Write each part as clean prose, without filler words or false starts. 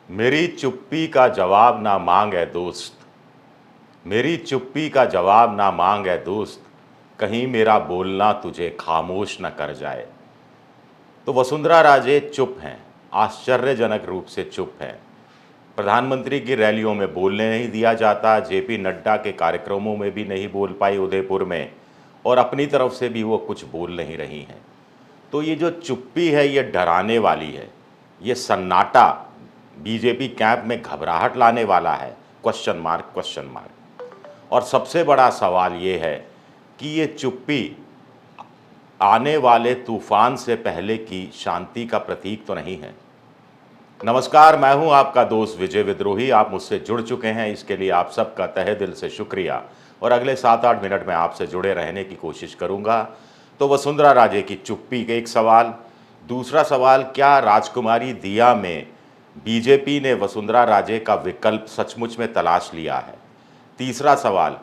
मेरी चुप्पी का जवाब ना मांग है दोस्त। मेरी चुप्पी का जवाब ना मांग है दोस्त। कहीं मेरा बोलना तुझे खामोश न कर जाए। तो वसुंधरा राजे चुप हैं, आश्चर्यजनक रूप से चुप हैं। प्रधानमंत्री की रैलियों में बोलने नहीं दिया जाता, जेपी नड्डा के कार्यक्रमों में भी नहीं बोल पाई उदयपुर में, और अपनी तरफ से भी वो कुछ बोल नहीं रही हैं। तो ये जो चुप्पी है ये डराने वाली है। ये सन्नाटा बीजेपी कैंप में घबराहट लाने वाला है। Question mark, question mark. और सबसे बड़ा सवाल ये है कि ये चुप्पी आने वाले तूफान से पहले की शांति का प्रतीक तो नहीं है। नमस्कार, मैं हूं आपका दोस्त विजय विद्रोही। आप मुझसे जुड़ चुके हैं, इसके लिए आप सबका तहे दिल से शुक्रिया। और अगले 7-8 मिनट में आपसे जुड़े रहने की कोशिश करूंगा। तो वसुंधरा राजे की चुप्पी के एक सवाल। दूसरा सवाल, क्या राजकुमारी दिया में बीजेपी ने वसुंधरा राजे का विकल्प सचमुच में तलाश लिया है? तीसरा सवाल,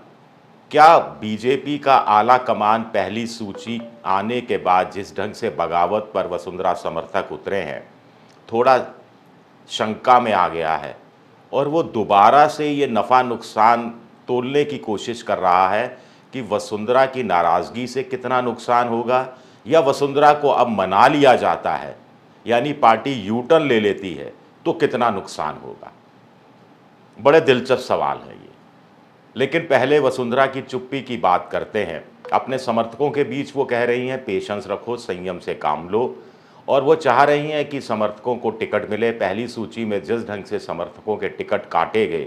क्या बीजेपी का आला कमान पहली सूची आने के बाद जिस ढंग से बगावत पर वसुंधरा समर्थक उतरे हैं, थोड़ा शंका में आ गया है और वो दोबारा से ये नफ़ा नुकसान तोलने की कोशिश कर रहा है कि वसुंधरा की नाराज़गी से कितना नुकसान होगा, या वसुंधरा को अब मना लिया जाता है यानी पार्टी यू टर्न ले लेती है तो कितना नुकसान होगा। बड़े दिलचस्प सवाल है ये। लेकिन पहले वसुंधरा की चुप्पी की बात करते हैं। अपने समर्थकों के बीच वो कह रही हैं पेशेंस रखो, संयम से काम लो, और वो चाह रही हैं कि समर्थकों को टिकट मिले। पहली सूची में जिस ढंग से समर्थकों के टिकट काटे गए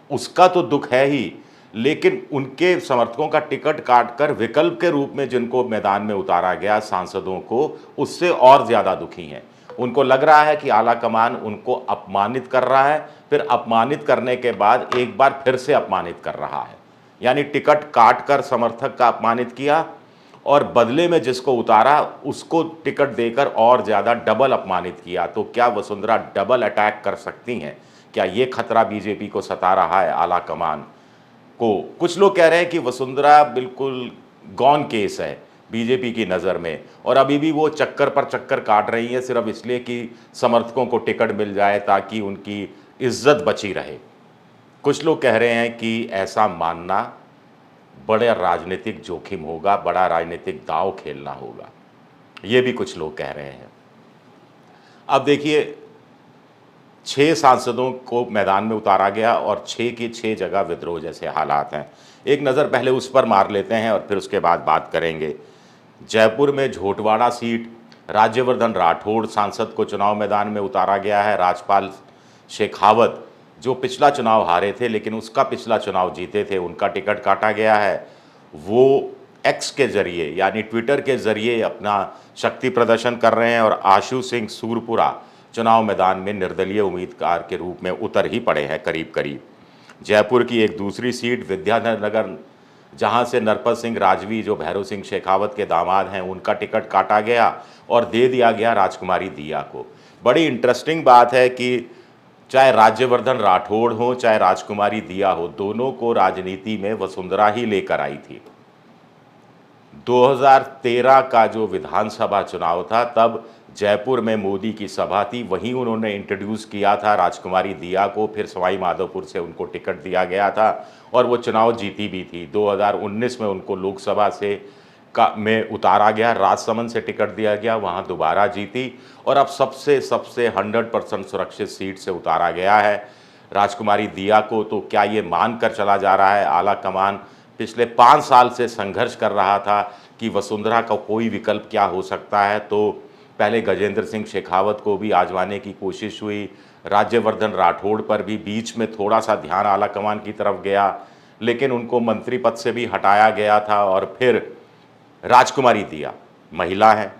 उसका तो दुख है ही, लेकिन उनके समर्थकों का टिकट काटकर विकल्प के रूप में जिनको मैदान में उतारा गया सांसदों को, उससे और ज़्यादा दुखी हैं। उनको लग रहा है कि आला कमान उनको अपमानित कर रहा है, फिर अपमानित करने के बाद एक बार फिर से अपमानित कर रहा है। यानी टिकट काट कर समर्थक का अपमानित किया और बदले में जिसको उतारा उसको टिकट देकर और ज़्यादा डबल अपमानित किया। तो क्या वसुंधरा डबल अटैक कर सकती हैं? क्या ये खतरा बीजेपी को सता रहा है, आला कमान को? कुछ लोग कह रहे हैं कि वसुंधरा बिल्कुल गॉन केस है बीजेपी की नज़र में, और अभी भी वो चक्कर पर चक्कर काट रही है सिर्फ इसलिए कि समर्थकों को टिकट मिल जाए ताकि उनकी इज्जत बची रहे। कुछ लोग कह रहे हैं कि ऐसा मानना बड़ा राजनीतिक जोखिम होगा, बड़ा राजनीतिक दांव खेलना होगा। ये भी कुछ लोग कह रहे हैं। अब देखिए, 6 सांसदों को मैदान में उतारा गया और 6 की 6 जगह विद्रोह जैसे हालात हैं। एक नज़र पहले उस पर मार लेते हैं और फिर उसके बाद बात करेंगे। जयपुर में झोटवाड़ा सीट, राज्यवर्धन राठौड़ सांसद को चुनाव मैदान में उतारा गया है। राजपाल शेखावत जो पिछला चुनाव हारे थे लेकिन उसका पिछला चुनाव जीते थे, उनका टिकट काटा गया है। वो एक्स के ज़रिए यानी ट्विटर के ज़रिए अपना शक्ति प्रदर्शन कर रहे हैं, और आशु सिंह सूरपुरा चुनाव मैदान में निर्दलीय उम्मीदवार के रूप में उतर ही पड़े हैं करीब करीब। जयपुर की एक दूसरी सीट विद्यानगर, जहां से नरपत सिंह राजवी जो भैरव सिंह शेखावत के दामाद हैं, उनका टिकट काटा गया और दे दिया गया राजकुमारी दिया को। बड़ी इंटरेस्टिंग बात है कि चाहे राज्यवर्धन राठौड़ हो चाहे राजकुमारी दिया हो, दोनों को राजनीति में वसुंधरा ही लेकर आई थी। 2013 का जो विधानसभा चुनाव था तब जयपुर में मोदी की सभा थी, वहीं उन्होंने इंट्रोड्यूस किया था राजकुमारी दिया को। फिर सवाई माधोपुर से उनको टिकट दिया गया था और वो चुनाव जीती भी थी। 2019 में उनको लोकसभा से में उतारा गया, राजसमंद से टिकट दिया गया, वहाँ दोबारा जीती, और अब सबसे 100% सुरक्षित सीट से उतारा गया है राजकुमारी दिया को। तो क्या ये मान कर चला जा रहा है आला कमान, पिछले 5 साल से संघर्ष कर रहा था कि वसुंधरा का कोई विकल्प क्या हो सकता है? तो पहले गजेंद्र सिंह शेखावत को भी आजमाने की कोशिश हुई, राज्यवर्धन राठौड़ पर भी बीच में थोड़ा सा ध्यान आला कमान की तरफ गया, लेकिन उनको मंत्री पद से भी हटाया गया था। और फिर राजकुमारी दिया महिला हैं,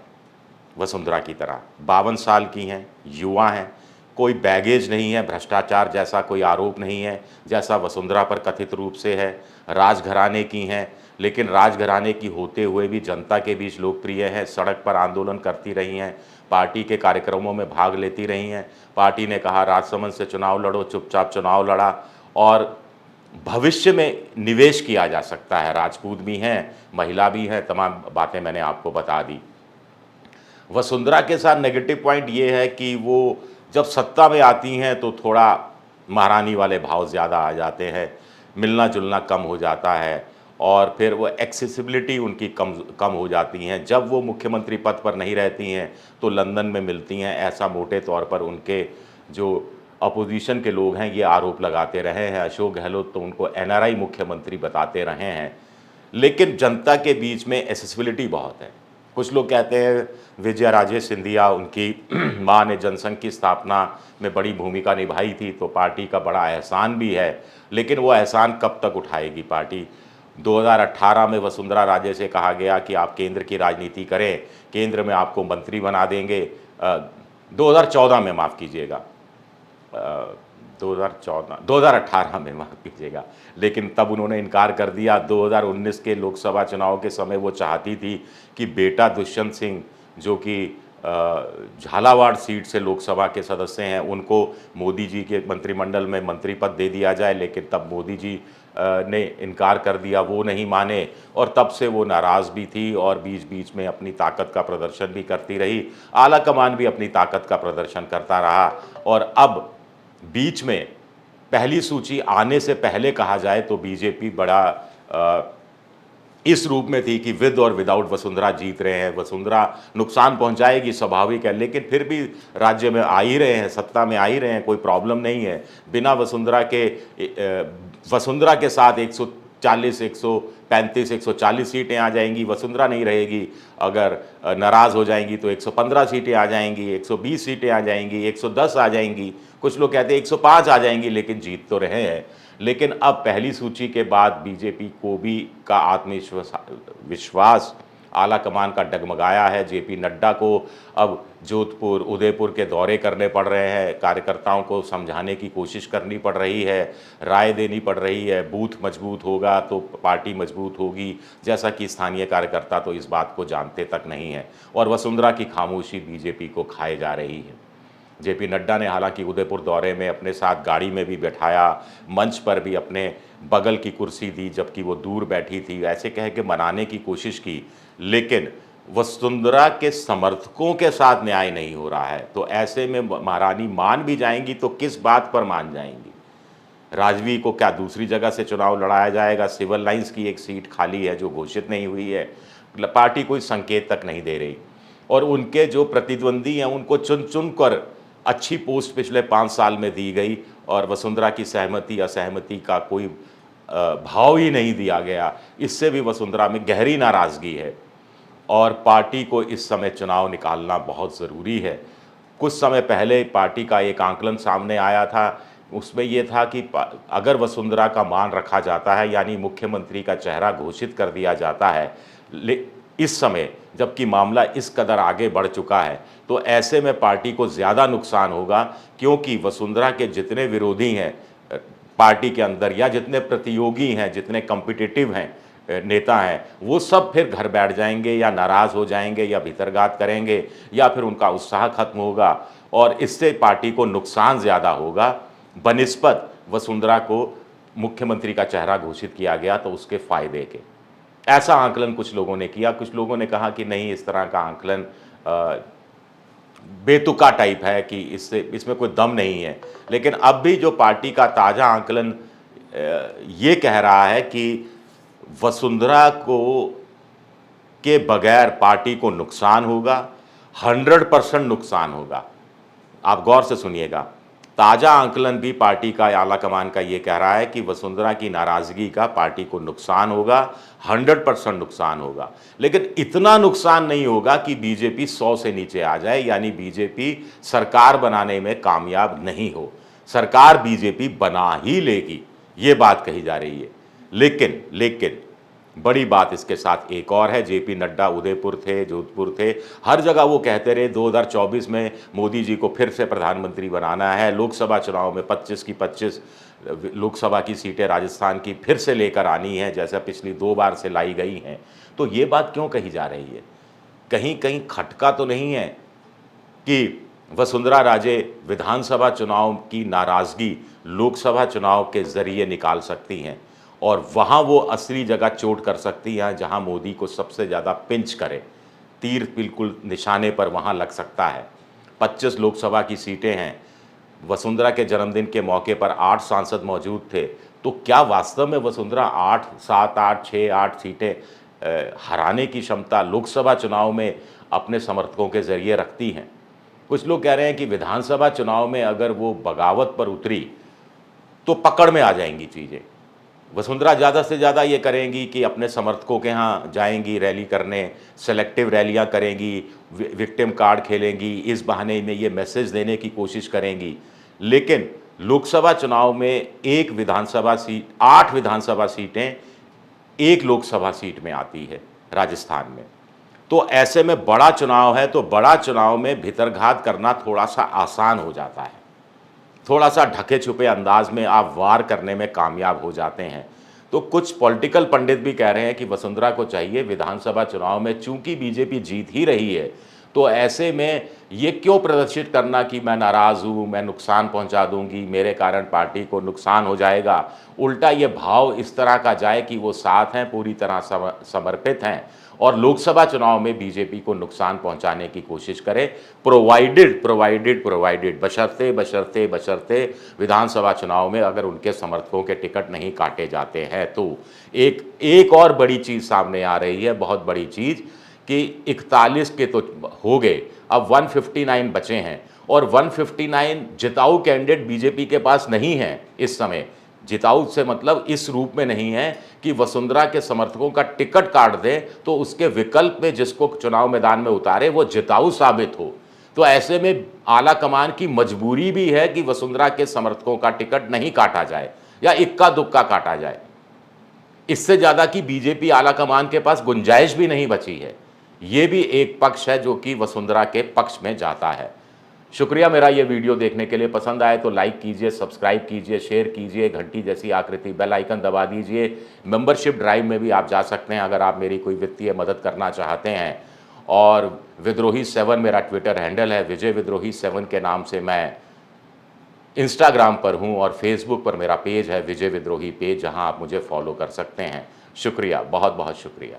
वसुंधरा की तरह 52 साल की हैं, युवा हैं, कोई बैगेज नहीं है, भ्रष्टाचार जैसा कोई आरोप नहीं है जैसा वसुंधरा पर कथित रूप से है। राजघराने की हैं, लेकिन राजघराने की होते हुए भी जनता के बीच लोकप्रिय हैं, सड़क पर आंदोलन करती रही हैं, पार्टी के कार्यक्रमों में भाग लेती रही हैं। पार्टी ने कहा राजसमंद से चुनाव लड़ो, चुपचाप चुनाव लड़ा, और भविष्य में निवेश किया जा सकता है। राजपूत भी हैं, महिला भी हैं, तमाम बातें मैंने आपको बता दी। वसुंधरा के साथ नेगेटिव पॉइंट ये है कि वो जब सत्ता में आती हैं तो थोड़ा महारानी वाले भाव ज़्यादा आ जाते हैं, मिलना जुलना कम हो जाता है और फिर वो एक्सेसिबिलिटी उनकी कम कम हो जाती हैं। जब वो मुख्यमंत्री पद पर नहीं रहती हैं तो लंदन में मिलती हैं, ऐसा मोटे तौर पर उनके जो अपोजिशन के लोग हैं ये आरोप लगाते रहे हैं। अशोक गहलोत तो उनको एनआरआई मुख्यमंत्री बताते रहे हैं, लेकिन जनता के बीच में एक्सेसिबिलिटी बहुत है। कुछ लोग कहते हैं विजयाराजे सिंधिया, उनकी माँ ने जनसंघ की स्थापना में बड़ी भूमिका निभाई थी, तो पार्टी का बड़ा एहसान भी है, लेकिन वो एहसान कब तक उठाएगी पार्टी। 2018 में वसुंधरा राजे से कहा गया कि आप केंद्र की राजनीति करें, केंद्र में आपको मंत्री बना देंगे। 2014 में माफ़ कीजिएगा, 2018 में माफ़ कीजिएगा, लेकिन तब उन्होंने इनकार कर दिया। 2019 के लोकसभा चुनाव के समय वो चाहती थी कि बेटा दुष्यंत सिंह, जो कि झालावाड़ सीट से लोकसभा के सदस्य हैं, उनको मोदी जी के मंत्रिमंडल में मंत्री पद दे दिया जाए, लेकिन तब मोदी जी ने इनकार कर दिया, वो नहीं माने और तब से वो नाराज़ भी थी और बीच बीच में अपनी ताकत का प्रदर्शन भी करती रही। आला कमान भी अपनी ताकत का प्रदर्शन करता रहा और अब बीच में पहली सूची आने से पहले कहा जाए तो बीजेपी बड़ा इस रूप में थी कि विद और विदाउट वसुंधरा जीत रहे हैं। वसुंधरा नुकसान पहुंचाएगी, स्वाभाविक है, लेकिन फिर भी राज्य में आ ही रहे हैं, सत्ता में आ ही रहे हैं, कोई प्रॉब्लम नहीं है। बिना वसुंधरा के साथ 140, 135, 140 सीटें आ जाएंगी। वसुंधरा नहीं रहेगी, अगर नाराज़ हो जाएंगी तो 115 सीटें आ जाएंगी, 120 सीटें आ जाएंगी, 110 आ जाएंगी, कुछ लोग कहते हैं 105 आ जाएंगी, लेकिन जीत तो रहे हैं। लेकिन अब पहली सूची के बाद बीजेपी को भी का आत्मविश्वास आला कमान का डगमगाया है। जेपी नड्डा को अब जोधपुर, उदयपुर के दौरे करने पड़ रहे हैं, कार्यकर्ताओं को समझाने की कोशिश करनी पड़ रही है, राय देनी पड़ रही है। बूथ मजबूत होगा तो पार्टी मजबूत होगी, जैसा कि स्थानीय कार्यकर्ता तो इस बात को जानते तक नहीं है और वसुंधरा की खामोशी बीजेपी को खाए जा रही है। जेपी नड्डा ने हालांकि उदयपुर दौरे में अपने साथ गाड़ी में भी बैठाया, मंच पर भी अपने बगल की कुर्सी दी जबकि वो दूर बैठी थी, ऐसे कह के मनाने की कोशिश की, लेकिन वसुंधरा के समर्थकों के साथ न्याय नहीं हो रहा है। तो ऐसे में महारानी मान भी जाएंगी तो किस बात पर मान जाएंगी। राजवी को क्या दूसरी जगह से चुनाव लड़ाया जाएगा? सिविल लाइंस की एक सीट खाली है जो घोषित नहीं हुई है, पार्टी कोई संकेत तक नहीं दे रही और उनके जो प्रतिद्वंदी हैं उनको चुन चुन कर अच्छी पोस्ट पिछले 5 साल में दी गई और वसुंधरा की सहमति असहमति का कोई भाव ही नहीं दिया गया। इससे भी वसुंधरा में गहरी नाराज़गी है और पार्टी को इस समय चुनाव निकालना बहुत ज़रूरी है। कुछ समय पहले पार्टी का एक आंकलन सामने आया था, उसमें ये था कि अगर वसुंधरा का मान रखा जाता है, यानी मुख्यमंत्री का चेहरा घोषित कर दिया जाता है, इस समय जबकि मामला इस कदर आगे बढ़ चुका है, तो ऐसे में पार्टी को ज़्यादा नुकसान होगा, क्योंकि वसुंधरा के जितने विरोधी हैं पार्टी के अंदर या जितने प्रतियोगी हैं, जितने कॉम्पिटिटिव हैं नेता हैं, वो सब फिर घर बैठ जाएंगे या नाराज़ हो जाएंगे या भीतरघात करेंगे या फिर उनका उत्साह खत्म होगा और इससे पार्टी को नुकसान ज़्यादा होगा बनिस्बत वसुंधरा को मुख्यमंत्री का चेहरा घोषित किया गया तो उसके फ़ायदे के। ऐसा आंकलन कुछ लोगों ने किया। कुछ लोगों ने कहा कि नहीं, इस तरह का आंकलन बेतुका टाइप है कि इसमें कोई दम नहीं है। लेकिन अब भी जो पार्टी का ताज़ा आंकलन ये कह रहा है कि वसुंधरा को के बगैर पार्टी को नुकसान होगा, 100% नुकसान होगा। आप गौर से सुनिएगा, ताज़ा आंकलन भी पार्टी का आला कमान का ये कह रहा है कि वसुंधरा की नाराज़गी का पार्टी को नुकसान होगा, 100% नुकसान होगा। लेकिन इतना नुकसान नहीं होगा कि बीजेपी 100 से नीचे आ जाए, यानी बीजेपी सरकार बनाने में कामयाब नहीं हो। सरकार बीजेपी बना ही लेगी, ये बात कही जा रही है। लेकिन बड़ी बात इसके साथ एक और है। जेपी नड्डा उदयपुर थे, जोधपुर थे, हर जगह वो कहते रहे 2024 में मोदी जी को फिर से प्रधानमंत्री बनाना है। लोकसभा चुनाव में 25 की 25 लोकसभा की सीटें राजस्थान की फिर से लेकर आनी है, जैसा पिछली 2 बार से लाई गई हैं। तो ये बात क्यों कही जा रही है? कहीं कहीं खटका तो नहीं है कि वसुंधरा राजे विधानसभा चुनाव की नाराज़गी लोकसभा चुनाव के ज़रिए निकाल सकती हैं और वहाँ वो असली जगह चोट कर सकती हैं जहाँ मोदी को सबसे ज़्यादा पिंच करे, तीर बिल्कुल निशाने पर वहाँ लग सकता है। 25 लोकसभा की सीटें हैं, वसुंधरा के जन्मदिन के मौके पर 8 सांसद मौजूद थे, तो क्या वास्तव में वसुंधरा 8, 7, 8, 6, 8 सीटें हराने की क्षमता लोकसभा चुनाव में अपने समर्थकों के ज़रिए रखती हैं? कुछ लोग कह रहे हैं कि विधानसभा चुनाव में अगर वो बगावत पर उतरी, तो पकड़ में आ जाएंगी चीज़ें। वसुंधरा ज़्यादा से ज़्यादा ये करेंगी कि अपने समर्थकों के यहाँ जाएंगी रैली करने, सेलेक्टिव रैलियाँ करेंगी, विक्टिम कार्ड खेलेंगी, इस बहाने में ये मैसेज देने की कोशिश करेंगी। लेकिन लोकसभा चुनाव में 8 विधानसभा सीटें एक लोकसभा सीट में आती है राजस्थान में। तो ऐसे में बड़ा चुनाव है, तो बड़ा चुनाव में भितरघात करना थोड़ा सा आसान हो जाता है, थोड़ा सा ढके छुपे अंदाज में आप वार करने में कामयाब हो जाते हैं। तो कुछ पॉलिटिकल पंडित भी कह रहे हैं कि वसुंधरा को चाहिए विधानसभा चुनाव में, चूंकि बीजेपी जीत ही रही है, तो ऐसे में ये क्यों प्रदर्शित करना कि मैं नाराज़ हूँ, मैं नुकसान पहुँचा दूंगी, मेरे कारण पार्टी को नुकसान हो जाएगा। उल्टा ये भाव इस तरह का जाए कि वो साथ हैं, पूरी तरह समर्पित हैं और लोकसभा चुनाव में बीजेपी को नुकसान पहुंचाने की कोशिश करे, प्रोवाइडेड बशर्ते विधानसभा चुनाव में अगर उनके समर्थकों के टिकट नहीं काटे जाते हैं। तो एक और बड़ी चीज़ सामने आ रही है, बहुत बड़ी चीज़, कि 41 के तो हो गए, अब 159 बचे हैं और 159 जिताऊ कैंडिडेट बीजेपी के पास नहीं है इस समय। जिताऊ से मतलब इस रूप में नहीं है कि वसुंधरा के समर्थकों का टिकट काट दे तो उसके विकल्प में जिसको चुनाव मैदान में उतारे वो जिताऊ साबित हो। तो ऐसे में आला कमान की मजबूरी भी है कि वसुंधरा के समर्थकों का टिकट नहीं काटा जाए या इक्का दुक्का काटा जाए। इससे ज़्यादा कि बीजेपी आला कमान के पास गुंजाइश भी नहीं बची है। ये भी एक पक्ष है जो कि वसुंधरा के पक्ष में जाता है। शुक्रिया मेरा ये वीडियो देखने के लिए। पसंद आए तो लाइक कीजिए, सब्सक्राइब कीजिए, शेयर कीजिए, घंटी जैसी आकृति बेल आइकन दबा दीजिए। मेंबरशिप ड्राइव में भी आप जा सकते हैं अगर आप मेरी कोई वित्तीय मदद करना चाहते हैं। और विद्रोही 7 मेरा ट्विटर हैंडल है, विजय विद्रोही 7 के नाम से मैं इंस्टाग्राम पर हूँ और फेसबुक पर मेरा पेज है विजय विद्रोही पेज, जहाँ आप मुझे फॉलो कर सकते हैं। शुक्रिया, बहुत बहुत शुक्रिया।